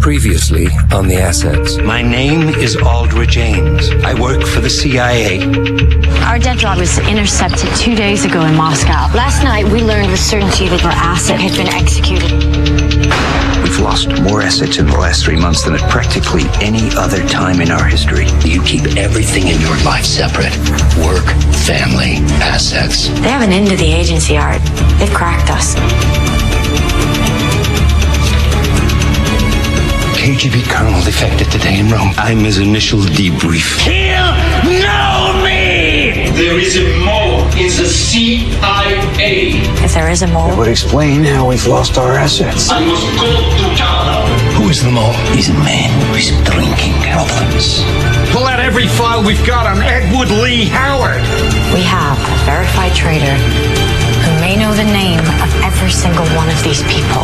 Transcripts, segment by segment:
Previously on the assets. My name is Aldrich Ames. I work for the CIA. Our dead drop was intercepted 2 days ago in Moscow. Last night, we learned with certainty that our asset had been executed. We've lost more assets in the last 3 months than at practically any other time in our history. You keep everything in your life separate. Work, family, assets. They have an end to the agency, Art. They've cracked us. KGB colonel defected today in Rome. I'm his initial debrief. Kill no me! There is a mole in the CIA. If there is a mole, That would explain how we've lost our assets. I must go to Canada. Who is the mole? He's a man with drinking problems. Pull out every file we've got on Edward Lee Howard. we have a verified traitor who may know the name of every single one of these people.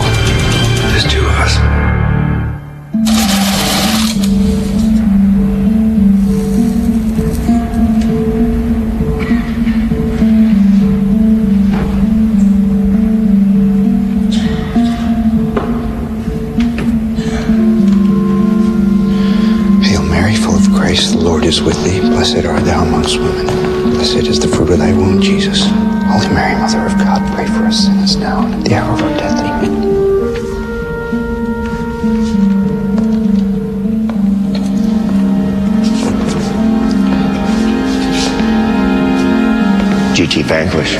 There's two of us. Hail Mary, full of grace, the Lord is with thee. Blessed art thou amongst women. Blessed is the fruit of thy womb, Jesus. Holy Mary, Mother of God, pray for us sinners now and at the hour of our death. Amen. GT Vanquish.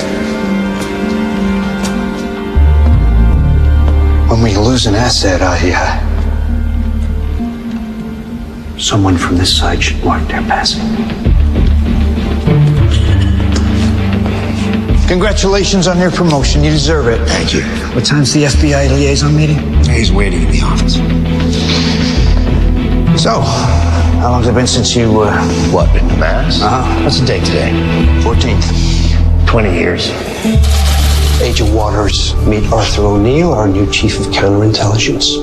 When we lose an asset, someone from this side should mark their passing. Congratulations on your promotion. You deserve it. Thank you. What time's the FBI liaison meeting? He's waiting in the office. So, how long's it been since you, What, in the mass? Uh-huh. What's the date today? 14th? 20 years. Agent Waters, meet Arthur O'Neill, our new chief of counterintelligence.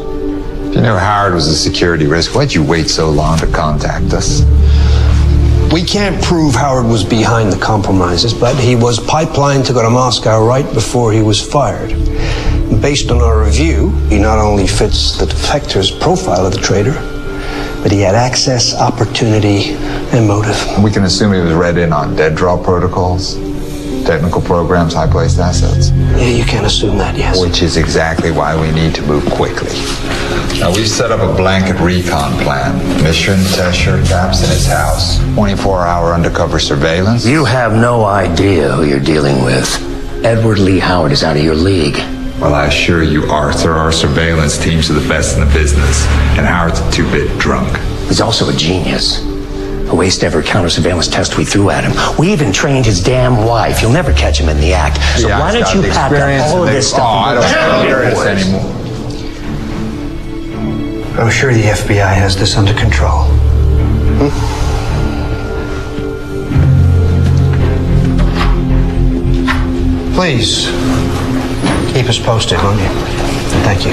If you knew Howard was a security risk, why'd you wait so long to contact us? We can't prove Howard was behind the compromises, but he was pipelined to go to Moscow right before he was fired. Based on our review, he not only fits the defector's profile of the traitor, but he had access, opportunity, and motive. We can assume he was read in on dead draw protocols, technical programs, high-placed assets. Yeah, you can assume that, yes. Which is exactly why we need to move quickly. Now, we've set up a blanket recon plan. Mission, test shirt, gaps in his house. 24-hour undercover surveillance. You have no idea who you're dealing with. Edward Lee Howard is out of your league. Well, I assure you, Arthur, our surveillance teams are the best in the business. And Howard's a two-bit drunk. He's also a genius. Who aced every counter-surveillance test we threw at him. We even trained his damn wife. You'll never catch him in the act. So Yeah, why he's don't got you the pack experience up all of and this they- stuff I and don't go care boys. this anymore. I'm sure the FBI has this under control. Please, keep us posted, won't you? Thank you.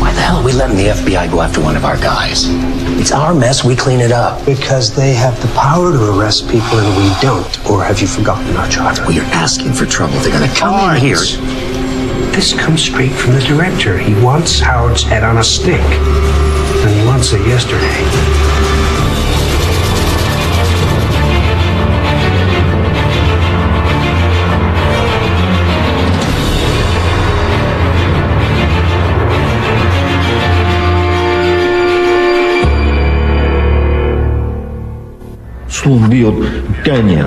Why the hell are we letting the FBI go after one of our guys? It's our mess, we clean it up. Because they have the power to arrest people and we don't. Or have you forgotten our charter? Well, you're asking for trouble. They're gonna come in here. This comes straight from the director. He wants Howard's head on a stick. And he wants it yesterday. Слово бьет гоня.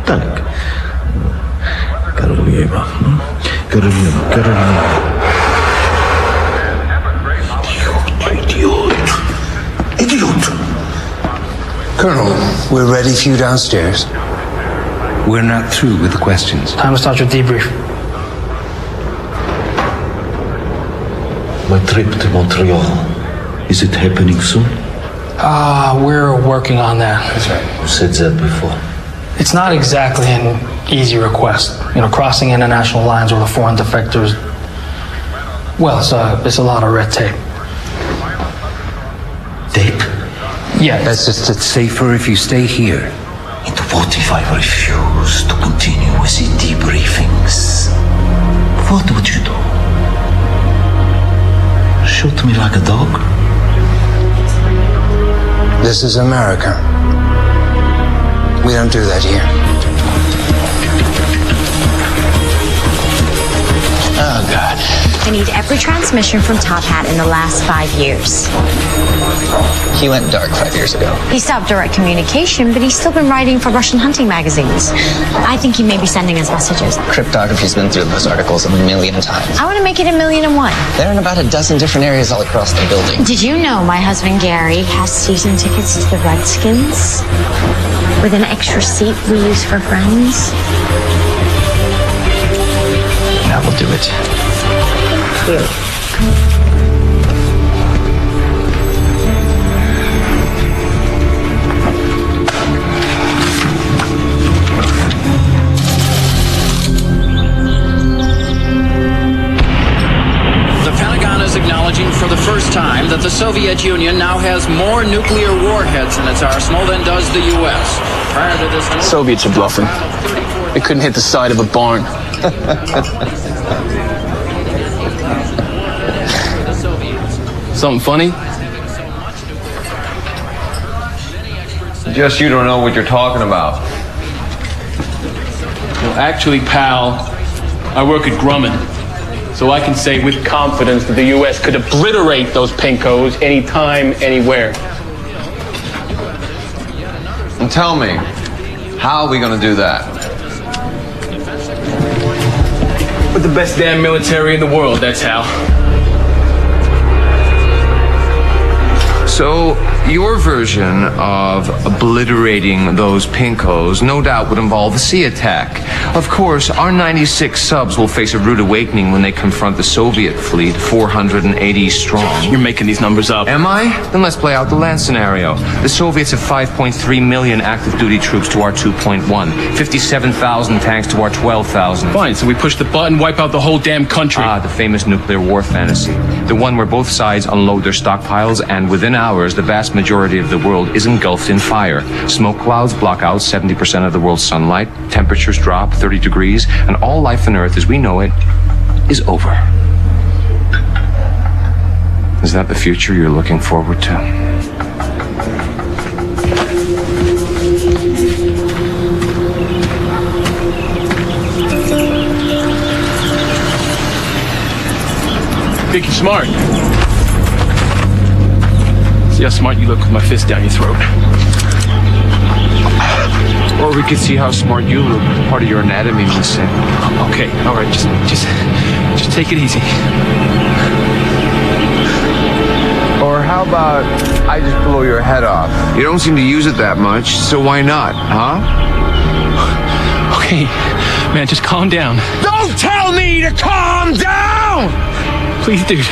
Так. Королева. Королева. Idiot! Colonel, we're ready for you downstairs. We're not through with the questions. Time to start your debrief. My trip to Montreal. Is it happening soon? We're working on that. You said that before. It's not exactly an easy request. You know, crossing international lines with a foreign defectors. Well, it's a lot of red tape. Tape? Yeah, That's just it's safer if you stay here. And what if I refuse to continue with the debriefings? What would you do? Shoot me like a dog? This is America. We don't do that here. Oh, God. I need every transmission from Top Hat in the last 5 years. He went dark 5 years ago. He stopped direct communication, but he's still been writing for Russian hunting magazines. I think he may be sending us messages. Cryptography's been through those articles 1,000,000 times. I want to make it 1,000,001. They're in about a dozen different areas all across the building. Did you know my husband Gary has season tickets to the Redskins? With an extra seat we use for friends? That will do it. The Pentagon is acknowledging for the first time that the Soviet Union now has more nuclear warheads in its arsenal than does the U.S. Prior to this... Soviets are bluffing. They couldn't hit the side of a barn. Something funny? Just you don't know what you're talking about. Well, actually, pal, I work at Grumman, so I can say with confidence that the U.S. could obliterate those pinkos anytime, anywhere. And tell me, how are we going to do that? With the best damn military in the world, that's how. So, your version of obliterating those pinkos no doubt would involve a sea attack. Of course, our 96 subs will face a rude awakening when they confront the Soviet fleet, 480 strong. You're making these numbers up. Am I? Then let's play out the land scenario. The Soviets have 5.3 million active duty troops to our 2.1, 57,000 tanks to our 12,000. Fine, so we push the button, wipe out the whole damn country. Ah, the famous nuclear war fantasy. The one where both sides unload their stockpiles and within hours, the vast majority of the world is engulfed in fire. Smoke clouds block out 70% of the world's sunlight, temperatures drop 30 degrees, and all life on Earth as we know it is over. Is that the future you're looking forward to? Think you're smart. See how smart you look with my fist down your throat. Or we could see how smart you look. Part of your anatomy missing. Okay, all right, just take it easy. Or how about I just blow your head off? You don't seem to use it that much, so why not, huh? Okay, man, just calm down. Don't tell me to calm down! Please, dude.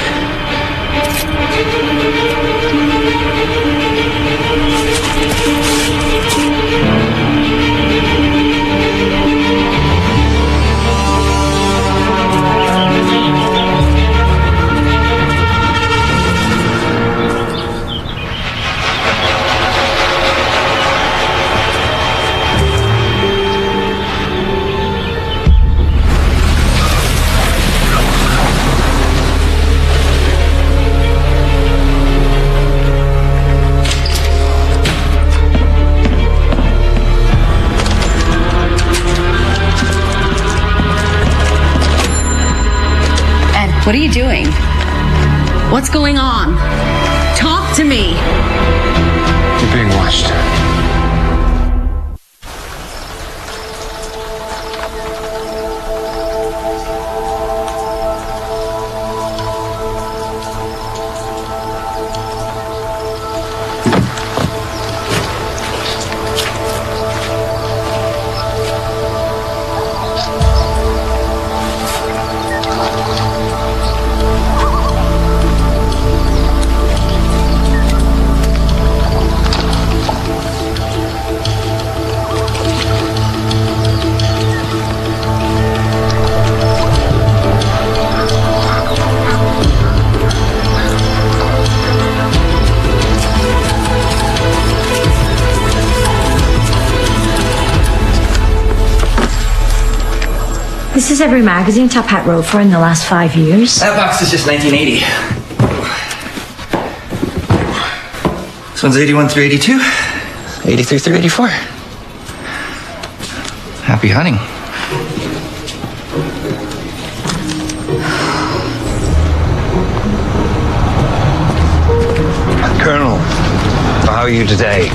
What are you doing? What's going on? Talk to me. You're being watched. This is every magazine Top Hat wrote for in the last 5 years. That box is just 1980. This one's 81 through 82. 83 through 84. Happy hunting. Colonel, how are you today?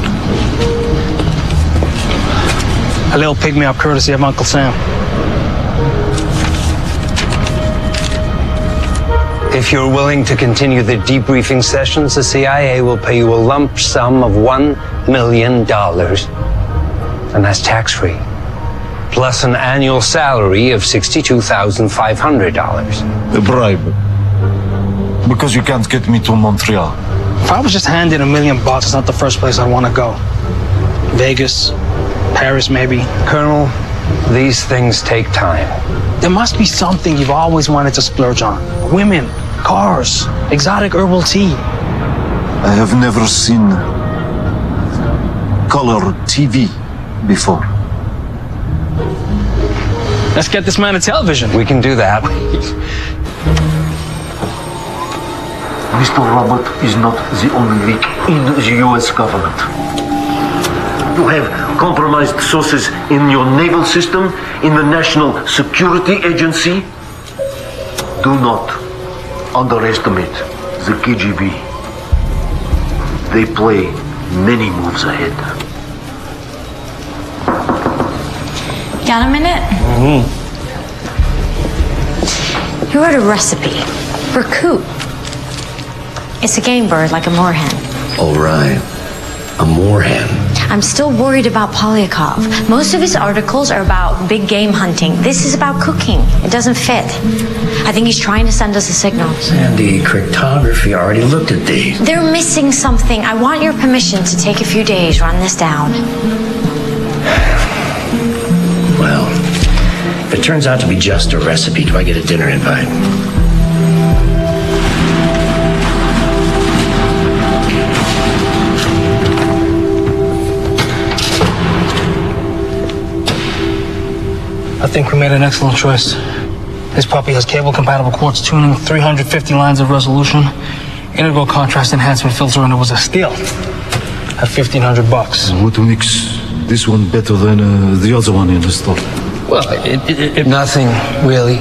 A little pick-me-up courtesy of Uncle Sam. If you're willing to continue the debriefing sessions, the CIA will pay you a lump sum of $1 million. And that's tax-free. Plus an annual salary of $62,500. A bribe. Because you can't get me to Montreal. If I was just handed $1 million, it's not the first place I'd want to go. Vegas, Paris, maybe. Colonel, these things take time. There must be something you've always wanted to splurge on. Women, cars, exotic herbal tea. I have never seen color TV before. Let's get this man a television. We can do that. Mr. Robert is not the only leak in the US government. You have compromised sources in your naval system, in the National Security Agency. Do not underestimate the KGB. They play many moves ahead. Got a minute? You wrote a recipe for coot. It's a game bird, like a moorhen. All right. A moorhen. I'm still worried about Polyakov. Most of his articles are about big game hunting. This is about cooking. It doesn't fit. I think he's trying to send us a signal. And the cryptography, I already looked at these. They're missing something. I want your permission to take a few days, run this down. Well, if it turns out to be just a recipe, do I get a dinner invite? I think we made an excellent choice. This puppy has cable-compatible quartz tuning, 350 lines of resolution, integral contrast enhancement filter, and it was a steal at $1,500. What makes this one better than the other one in the store? Well, Nothing, really.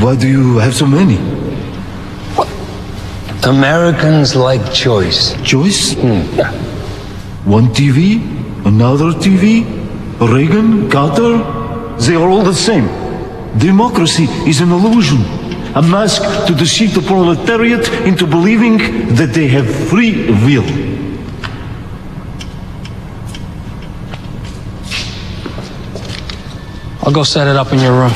Why do you have so many? Americans like choice. Choice? One TV, another TV, Reagan, Carter, they are all the same. Democracy is an illusion, a mask to deceive the proletariat into believing that they have free will. I'll go set it up in your room.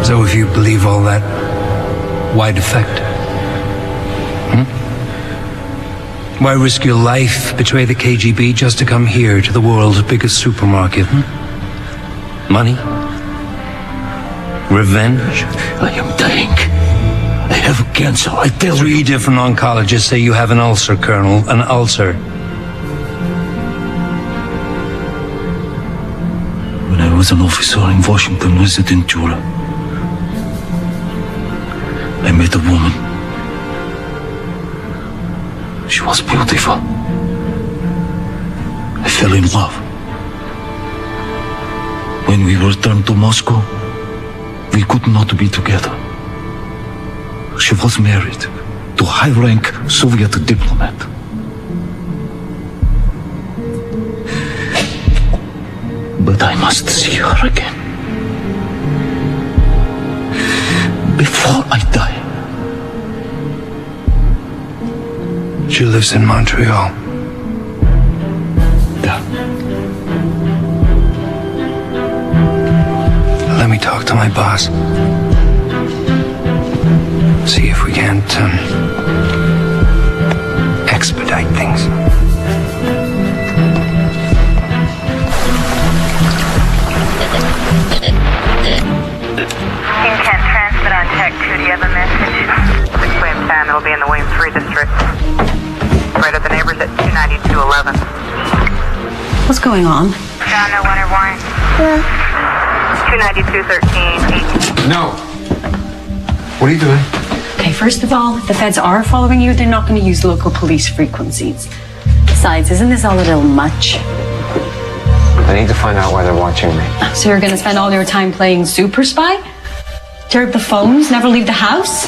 So if you believe all that, why defect? Why risk your life, betray the KGB just to come here to the world's biggest supermarket? Money? Revenge? I am dying. I have cancer, I tell you. 3 different oncologists say you have an ulcer, Colonel, an ulcer. When I was an officer in Washington Residentura, I met a woman. She was beautiful. I fell in love. When we returned to Moscow, we could not be together. She was married to a high-rank Soviet diplomat. But I must see her again. Before I die. She lives in Montreal. Yeah. Let me talk to my boss. See if we can't expedite things. it'll be in the Williams 3 district. Right at the neighbors at 29211. What's going on? John, no winter warrant. 29213. No. What are you doing? Okay, first of all, if the feds are following you, they're not going to use local police frequencies. Besides, isn't this all a little much? I need to find out why they're watching me. So you're going to spend all your time playing super spy? Tear up the phones, never leave the house?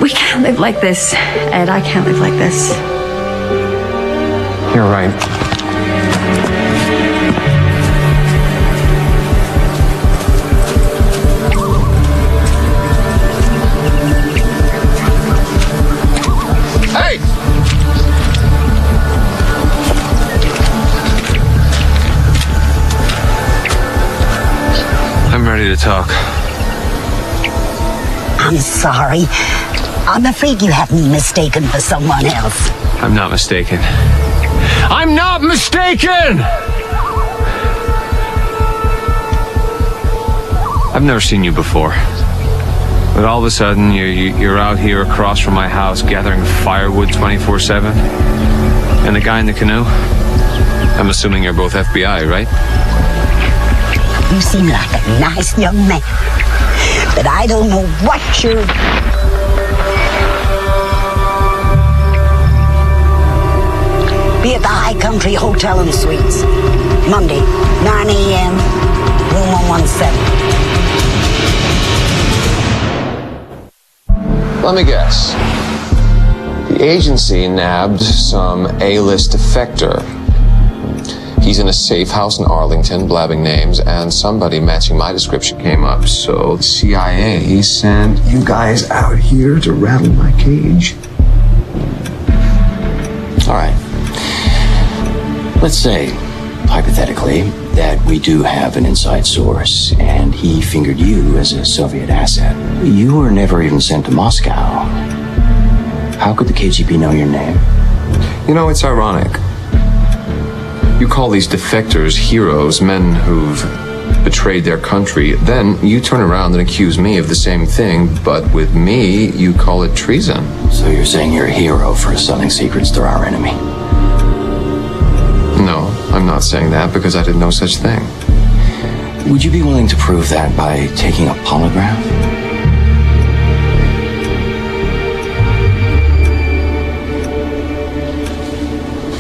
We can't live like this, Ed. I can't live like this. You're right. Hey! I'm ready to talk. I'm sorry. I'm afraid you have me mistaken for someone else. I'm not mistaken. I'm not mistaken! I've never seen you before. But all of a sudden, you're out here across from my house gathering firewood 24/7. And the guy in the canoe? I'm assuming you're both FBI, right? You seem like a nice young man. But I don't know what you're... Be at the High Country Hotel and Suites. Monday, 9 a.m., room 117. Let me guess. The agency nabbed some A-list defector. He's in a safe house in Arlington, blabbing names, and somebody matching my description came up. So the CIA sent you guys out here to rattle my cage. All right. Let's say, hypothetically, that we do have an inside source, and he fingered you as a Soviet asset. You were never even sent to Moscow. How could the KGB know your name? You know, it's ironic. You call these defectors heroes, men who've betrayed their country. Then you turn around and accuse me of the same thing, but with me, you call it treason. So you're saying you're a hero for selling secrets to our enemy? No, I'm not saying that because I did no such thing. Would you be willing to prove that by taking a polygraph?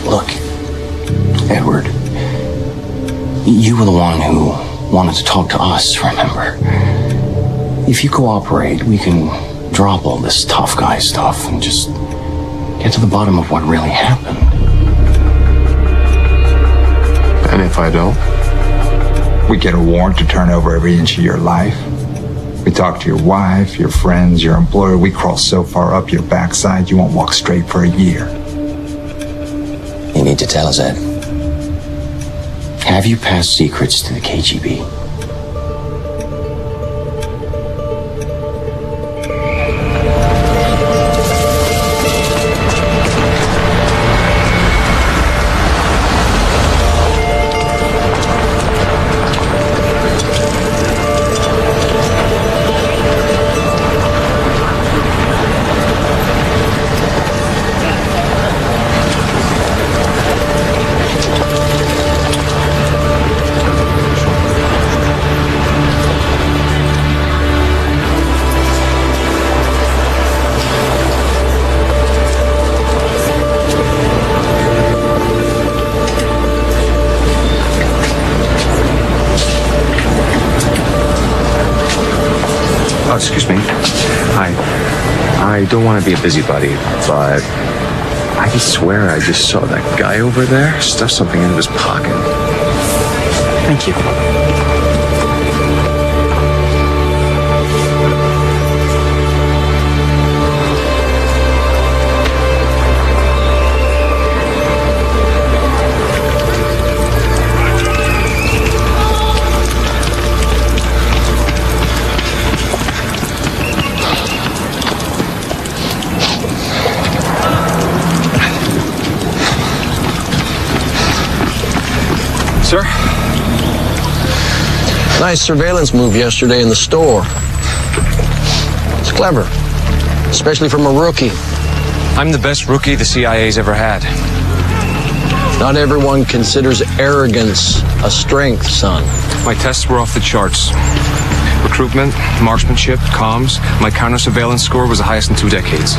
Look, Edward, you were the one who wanted to talk to us, remember? If you cooperate, we can drop all this tough guy stuff and just get to the bottom of what really happened. And if I don't? We get a warrant to turn over every inch of your life. We talk to your wife, your friends, your employer. We crawl so far up your backside you won't walk straight for a year. You need to tell us, Ed. Have you passed secrets to the KGB? Oh, excuse me. I don't want to be a busybody, but I can swear I just saw that guy over there stuff something into his pocket. Thank you. Sir? Nice surveillance move yesterday in the store. It's clever. especially from a rookie. I'm the best rookie the CIA's ever had. Not everyone considers arrogance a strength, son. My tests were off the charts. Recruitment, marksmanship, comms. My counter-surveillance score was the highest in 2 decades.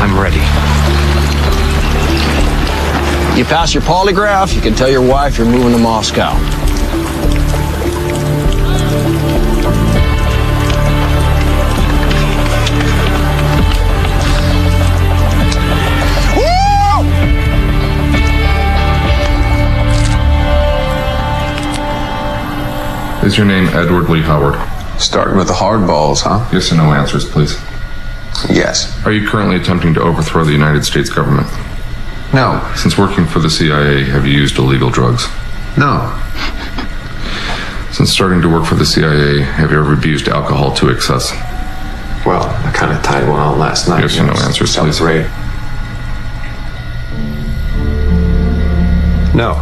I'm ready. You pass your polygraph, you can tell your wife you're moving to Moscow. Is your name Edward Lee Howard? Starting with the hard balls, huh? Yes or no answers, please. Yes. Are you currently attempting to overthrow the United States government? No. Since working for the CIA, have you used illegal drugs? No. Since starting to work for the CIA, have you ever abused alcohol to excess? Well, I kind of tied one on last night. Yes or no answers, please. No.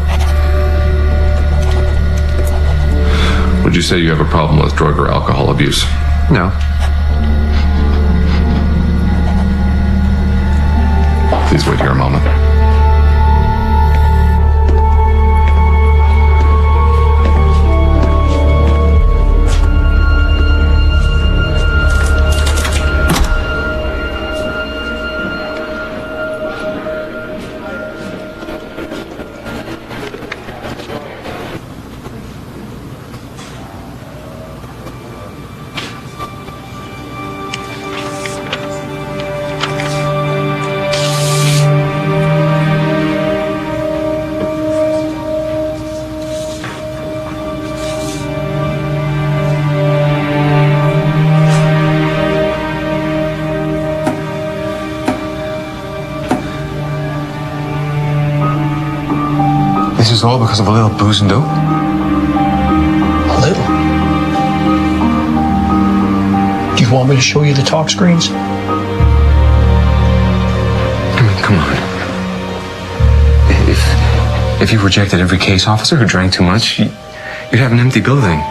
Would you say you have a problem with drug or alcohol abuse? No. Please wait here a moment. This is all because of a little booze and dope? A little. Do you want me to show you the talk screens? Come on. If you rejected every case officer who drank too much, you'd have an empty building.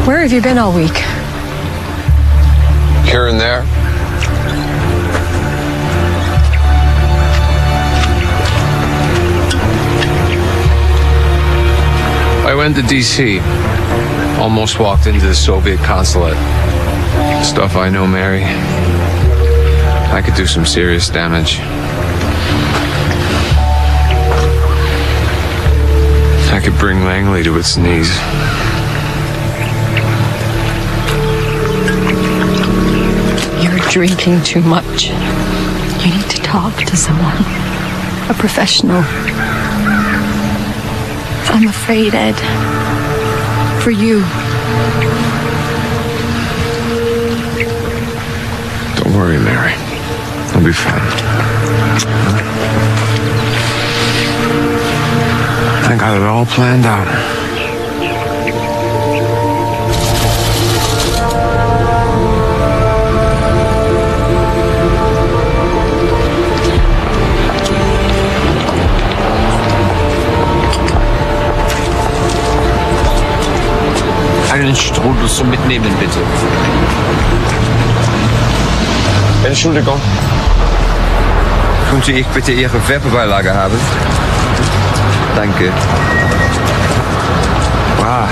Where have you been all week? Here and there. I went to D.C. Almost walked into the Soviet consulate. Stuff I know, Mary. I could do some serious damage. I could bring Langley to its knees. You're drinking too much. You need to talk to someone. A professional. I'm afraid, Ed. For you. Don't worry, Mary. I'll be fine. I got it all planned out. Einen Strudel zum Mitnehmen, bitte. Entschuldigung. Könnte ich bitte Ihre Werbebeilage haben? Danke. Wow.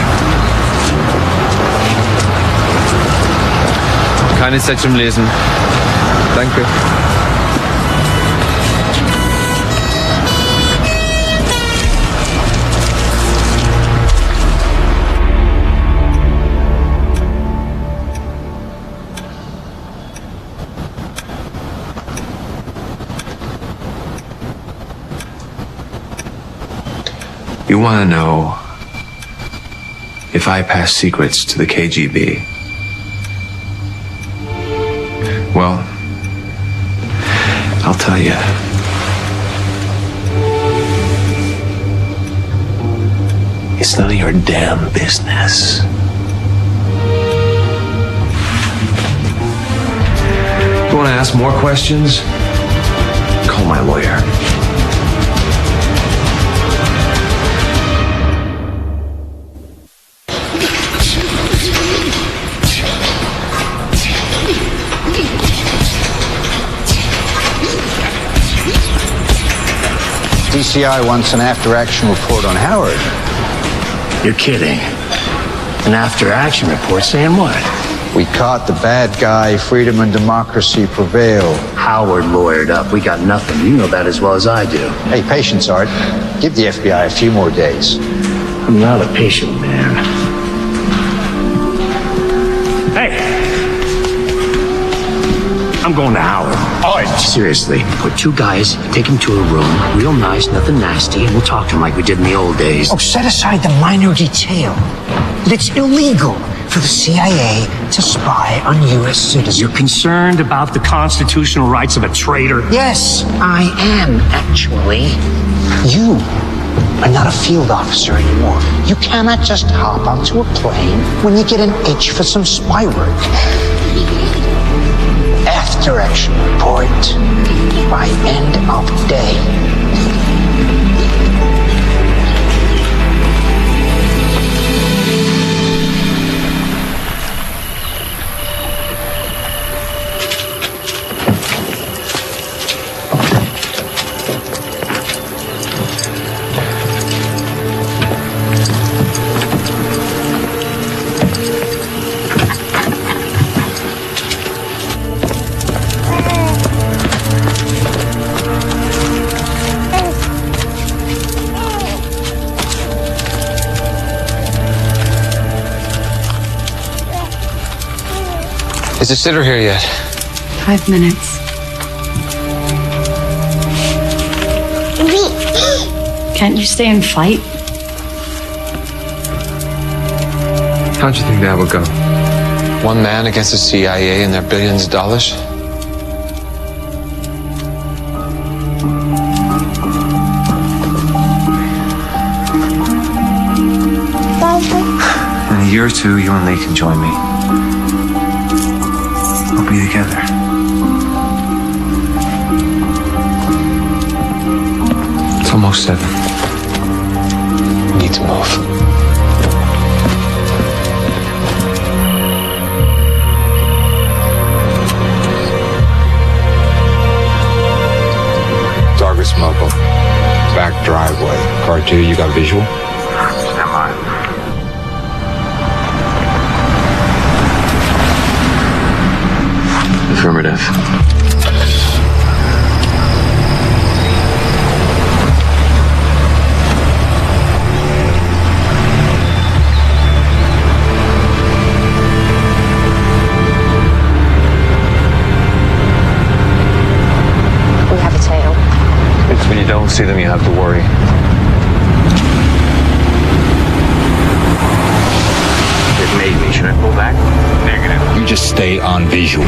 Keine Zeit zum Lesen. Danke. You want to know if I pass secrets to the KGB? Well, I'll tell you. It's none of your damn business. You want to ask more questions? Call my lawyer. DCI wants an after-action report on Howard. You're kidding. An after-action report saying what? We caught the bad guy. Freedom and democracy prevail. Howard lawyered up. We got nothing. You know that as well as I do. Hey, patience, Art. Give the FBI a few more days. I'm not a patient man. Hey! I'm going to Howard. Art! Seriously, put two guys, take him to a room, real nice, nothing nasty, and we'll talk to him like we did in the old days. Oh, set aside the minor detail that it's illegal for the CIA to spy on U.S. citizens. You're concerned about the constitutional rights of a traitor? Yes, I am, actually. You are not a field officer anymore. You cannot just hop onto a plane when you get an itch for some spy work. After-action report by end of day. Is the sitter here yet? 5 minutes. Can't you stay and fight? How'd you think that would go? One man against the CIA and their billions of dollars? In a year or two, you and Lee can join me. We'll be together. It's almost 7. We need to move. Target's mobile. Back driveway. Car 2, you got visual? Stand by. Affirmative. We have a tail. It's when you don't see them you have to worry. It made me. Should I pull back? Negative. You just stay on visual.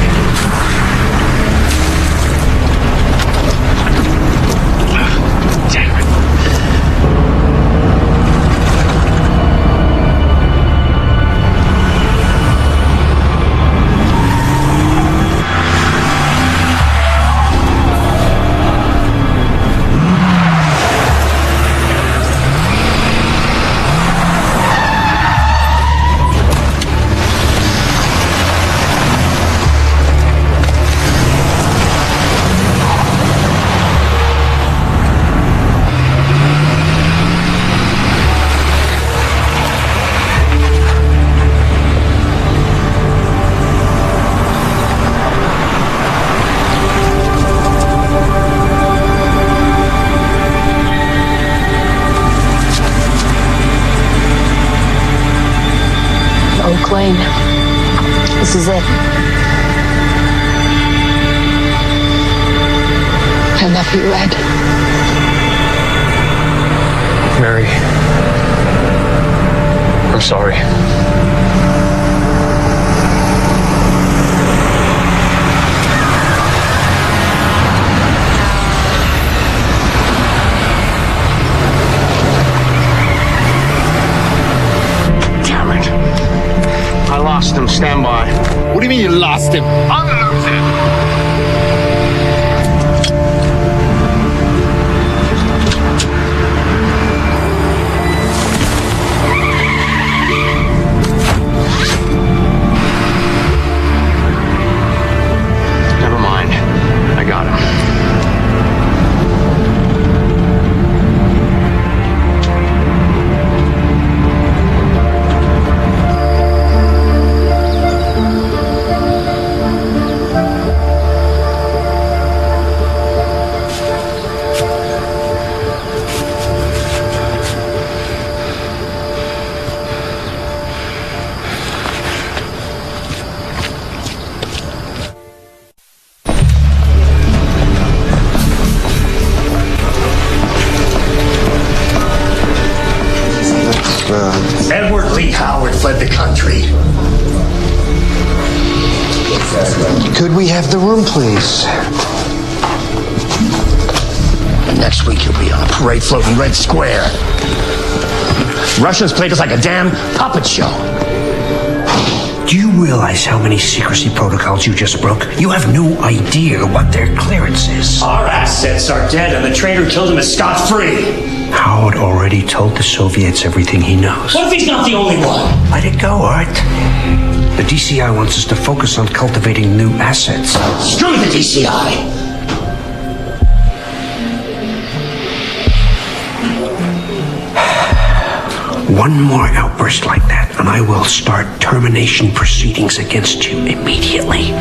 Lane. This is it. I love you, Ed. Mary. I'm sorry. Damn it. I lost him. Stand by. What do you mean you lost him? I'm losing. Never mind. I got him. Edward Lee Howard fled the country. Could we have the room, please? Next week he'll be on a parade float in Red Square. Russians played us like a damn puppet show. Do you realize how many secrecy protocols you just broke? You have no idea what their clearance is. Our assets are dead and the traitor killed him is scot-free. Howard already told the Soviets everything he knows. What if he's not the only one? Let it go, Art. The DCI wants us to focus on cultivating new assets. Screw the DCI! One more outburst like that, and I will start termination proceedings against you immediately.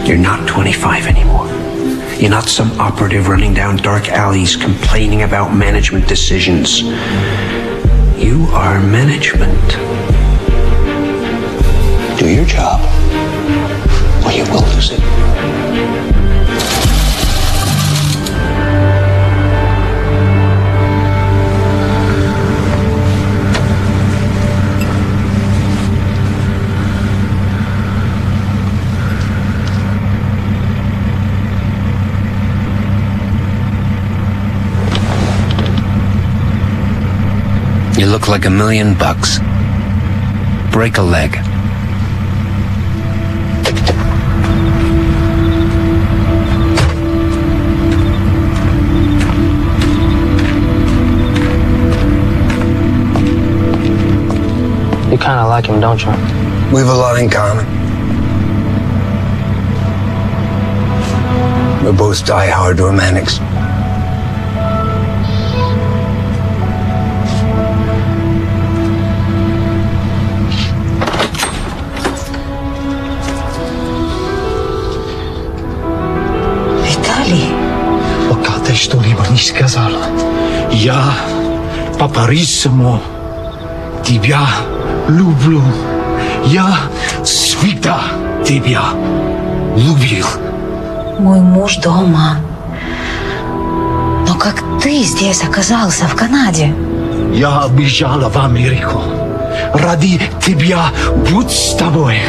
You're not 25 anymore. You're not some operative running down dark alleys complaining about management decisions. You are management. Do your job, or you will lose it. You look like $1 million. Break a leg. You kind of like him, don't you? We have a lot in common. We're both die-hard romantics. Пока ты что-либо не сказала, я по-прежнему тебя люблю. Я всегда тебя любил. Мой муж дома. Но как ты здесь оказался, в Канаде? Я бежала в Америку. Ради тебя будь с тобой.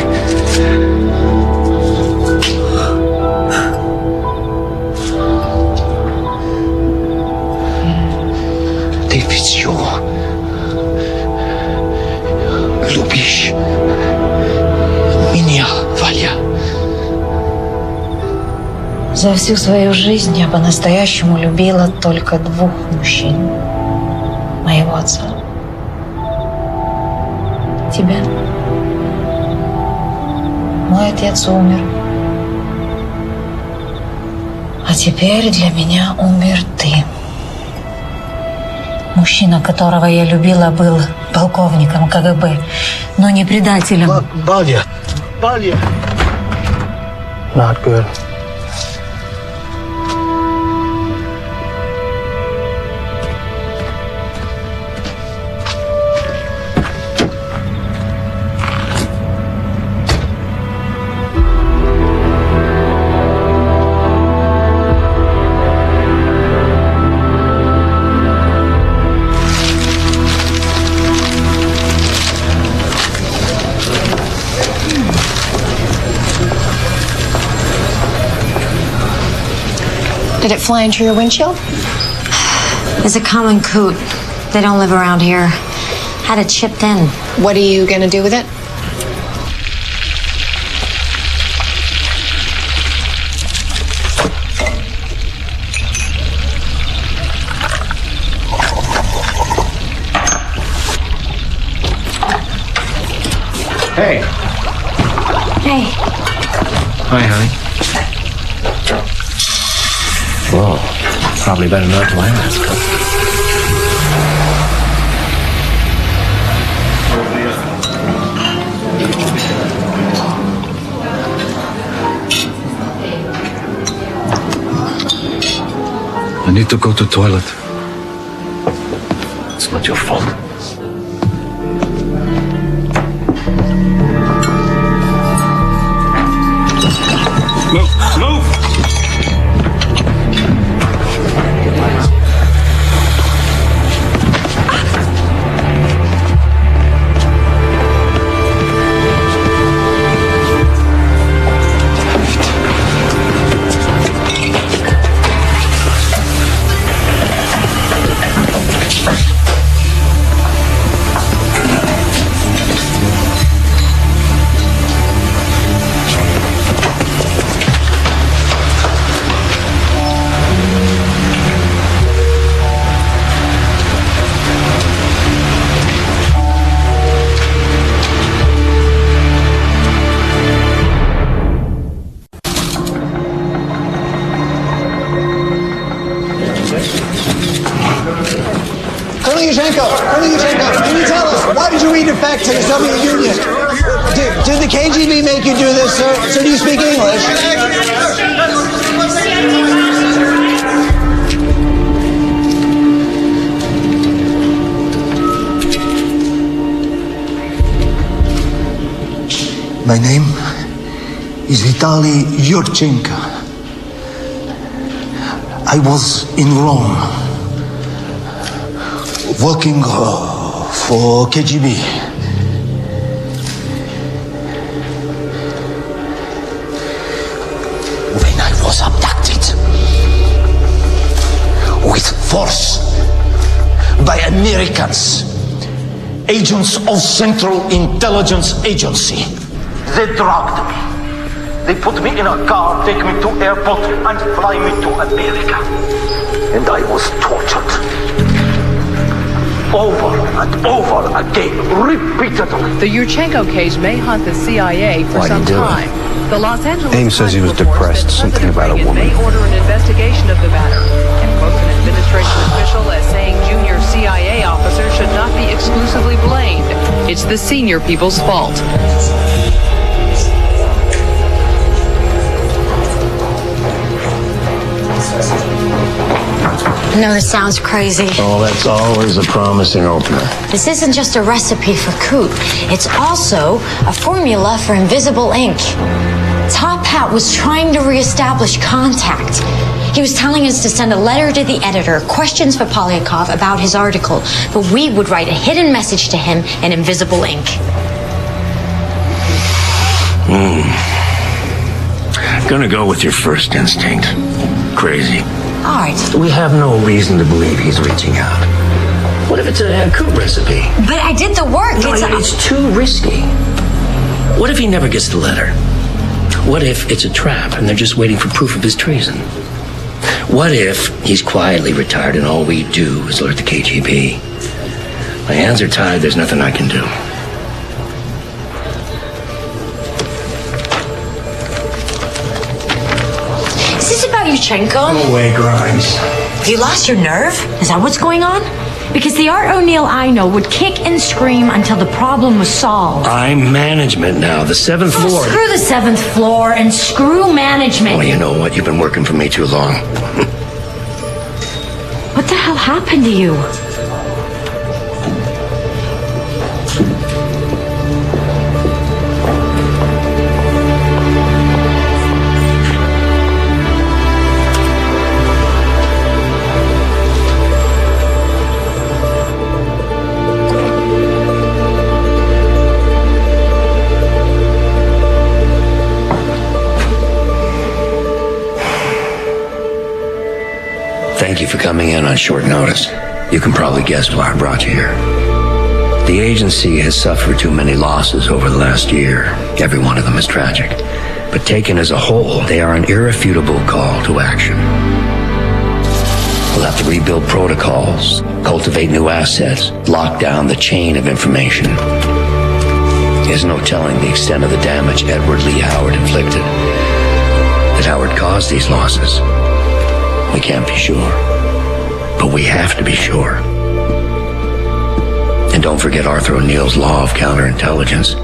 Ты все любишь меня, Валя. За всю свою жизнь я по-настоящему любила только 2 мужчин. Моего отца. Тебя. Мой отец умер. А теперь для меня умер ты. Мужчина, которого я любила, был полковником КГБ, но не предателем. Валя, Валя. Not good. Did it fly into your windshield? It's a common coot. They don't live around here. Had it chipped in. What are you gonna do with it? Hey. Hey. Hi, honey. Whoa. Probably better not to ask. I need to go to the toilet. It's not your fault. Move! Move! Colonel Yushchenko, can you tell us, why did you redefect to the Soviet Union? Did the KGB make you do this, sir? So do you speak English? My name is Vitaly Yurchenko. I was in Rome, working for KGB. When I was abducted with force by Americans, agents of Central Intelligence Agency. They drugged me. They put me in a car, take me to airport, and fly me to America. And I was tortured. Over and over again, repeatedly. The Yurchenko case may haunt the CIA for some time. The Los Angeles Ames says he was Times reports depressed, that something President about a Reagan woman. may order an investigation of the matter and quotes an administration official as saying junior CIA officers should not be exclusively blamed. It's the senior people's fault. I know this sounds crazy. Oh, that's always a promising opener. This isn't just a recipe for coot. It's also a formula for invisible ink. Top Hat was trying to reestablish contact. He was telling us to send a letter to the editor, questions for Polyakov about his article, but we would write a hidden message to him in invisible ink. Gonna go with your first instinct. Crazy. All right. We have no reason to believe he's reaching out. What if it's a coup recipe? But I did the work. No, it's too risky. What if he never gets the letter? What if it's a trap and they're just waiting for proof of his treason? What if he's quietly retired and all we do is alert the KGB? My hands are tied, there's nothing I can do. Is this about Yurchenko? Go away, Grimes. Have you lost your nerve? Is that what's going on? Because the Art O'Neill I know would kick and scream until the problem was solved. I'm management now, the 7th floor. Screw the 7th floor and screw management. Well, you know what? You've been working for me too long. What the hell happened to you? thank you for coming in on short notice. You can probably guess why I brought you here. The agency has suffered too many losses over the last year. Every one of them is tragic. But taken as a whole, they are an irrefutable call to action. We'll have to rebuild protocols, cultivate new assets, lock down the chain of information. There's no telling the extent of the damage Edward Lee Howard inflicted. That Howard caused these losses, we can't be sure. But we have to be sure. And don't forget Arthur O'Neill's law of counterintelligence.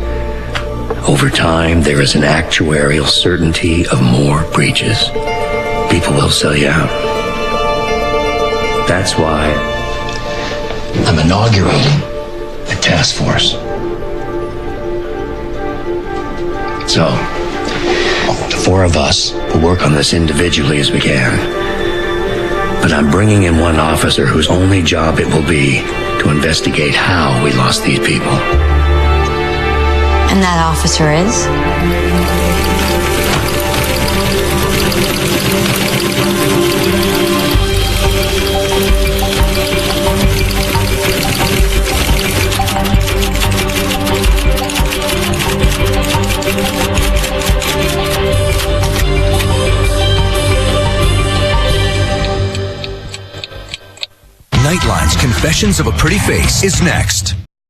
Over time, there is an actuarial certainty of more breaches. People will sell you out. That's why I'm inaugurating a task force. So, the four of us will work on this individually as we can. But I'm bringing in one officer whose only job it will be to investigate how we lost these people. And that officer is? Nightline's Confessions of a Pretty Face is next.